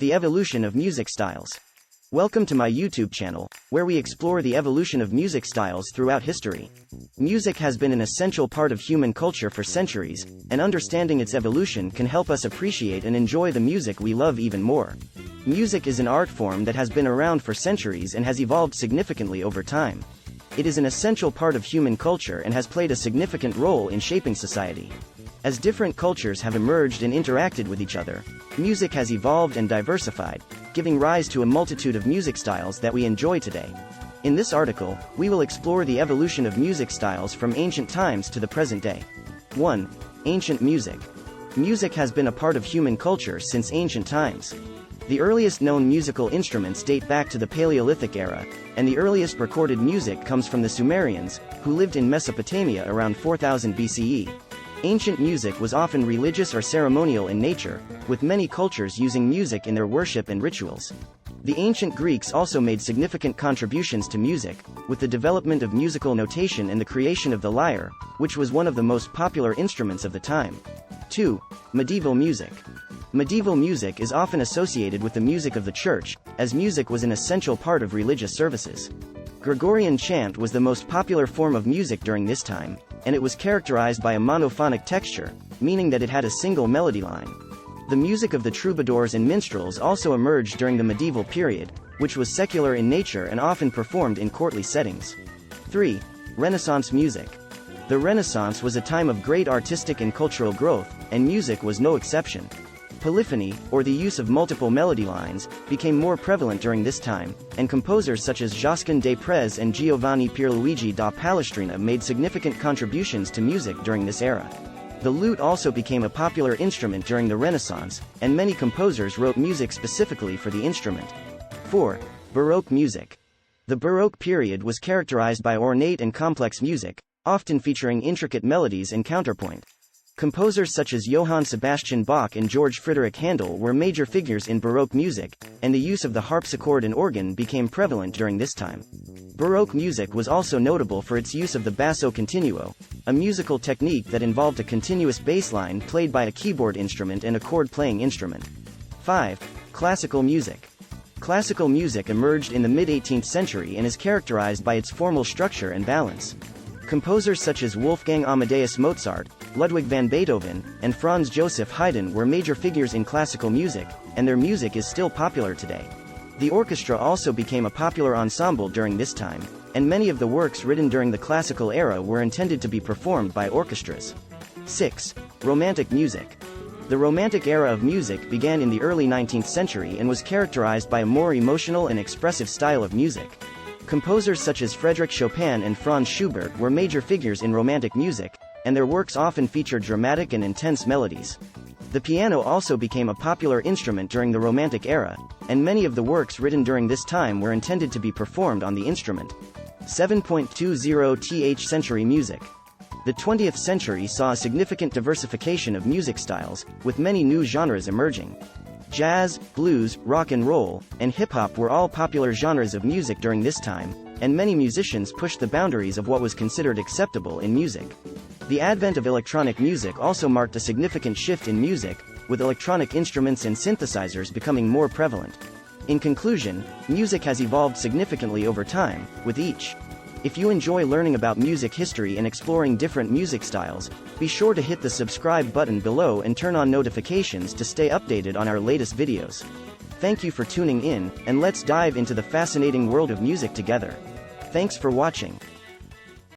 The evolution of music styles. Welcome to my YouTube channel, where we explore the evolution of music styles throughout history. Music has been an essential part of human culture for centuries, and understanding its evolution can help us appreciate and enjoy the music we love even more. Music is an art form that has been around for centuries and has evolved significantly over time. It is an essential part of human culture and has played a significant role in shaping society. As different cultures have emerged and interacted with each other, music has evolved and diversified, giving rise to a multitude of music styles that we enjoy today. In this article, we will explore the evolution of music styles from ancient times to the present day. 1. Ancient music. Music has been a part of human culture since ancient times. The earliest known musical instruments date back to the Paleolithic era, and the earliest recorded music comes from the Sumerians, who lived in Mesopotamia around 4000 BCE. Ancient music was often religious or ceremonial in nature, with many cultures using music in their worship and rituals. The ancient Greeks also made significant contributions to music, with the development of musical notation and the creation of the lyre, which was one of the most popular instruments of the time. 2. Medieval music. Medieval music is often associated with the music of the church, as music was an essential part of religious services. Gregorian chant was the most popular form of music during this time, and it was characterized by a monophonic texture, meaning that it had a single melody line. The music of the troubadours and minstrels also emerged during the medieval period, which was secular in nature and often performed in courtly settings. 3. Renaissance music. The Renaissance was a time of great artistic and cultural growth, and music was no exception. Polyphony, or the use of multiple melody lines, became more prevalent during this time, and composers such as Josquin des Prez and Giovanni Pierluigi da Palestrina made significant contributions to music during this era. The lute also became a popular instrument during the Renaissance, and many composers wrote music specifically for the instrument. 4. Baroque music. The Baroque period was characterized by ornate and complex music, often featuring intricate melodies and counterpoint. Composers such as Johann Sebastian Bach and George Friedrich Handel were major figures in Baroque music, and the use of the harpsichord and organ became prevalent during this time. Baroque music was also notable for its use of the basso continuo, a musical technique that involved a continuous bass line played by a keyboard instrument and a chord-playing instrument. 5. Classical music. Classical music emerged in the mid-18th century and is characterized by its formal structure and balance. Composers such as Wolfgang Amadeus Mozart, Ludwig van Beethoven, and Franz Joseph Haydn were major figures in classical music, and their music is still popular today. The orchestra also became a popular ensemble during this time, and many of the works written during the classical era were intended to be performed by orchestras. 6. Romantic music. The Romantic era of music began in the early 19th century and was characterized by a more emotional and expressive style of music. Composers such as Frédéric Chopin and Franz Schubert were major figures in Romantic music, and their works often featured dramatic and intense melodies. The piano also became a popular instrument during the Romantic era, and many of the works written during this time were intended to be performed on the instrument. 7.20th century music. The 20th century saw a significant diversification of music styles, with many new genres emerging. Jazz, blues, rock and roll, and hip-hop were all popular genres of music during this time, and many musicians pushed the boundaries of what was considered acceptable in music. The advent of electronic music also marked a significant shift in music, with electronic instruments and synthesizers becoming more prevalent. In conclusion, music has evolved significantly over time, with each. If you enjoy learning about music history and exploring different music styles, be sure to hit the subscribe button below and turn on notifications to stay updated on our latest videos. Thank you for tuning in, and let's dive into the fascinating world of music together. Thanks for watching.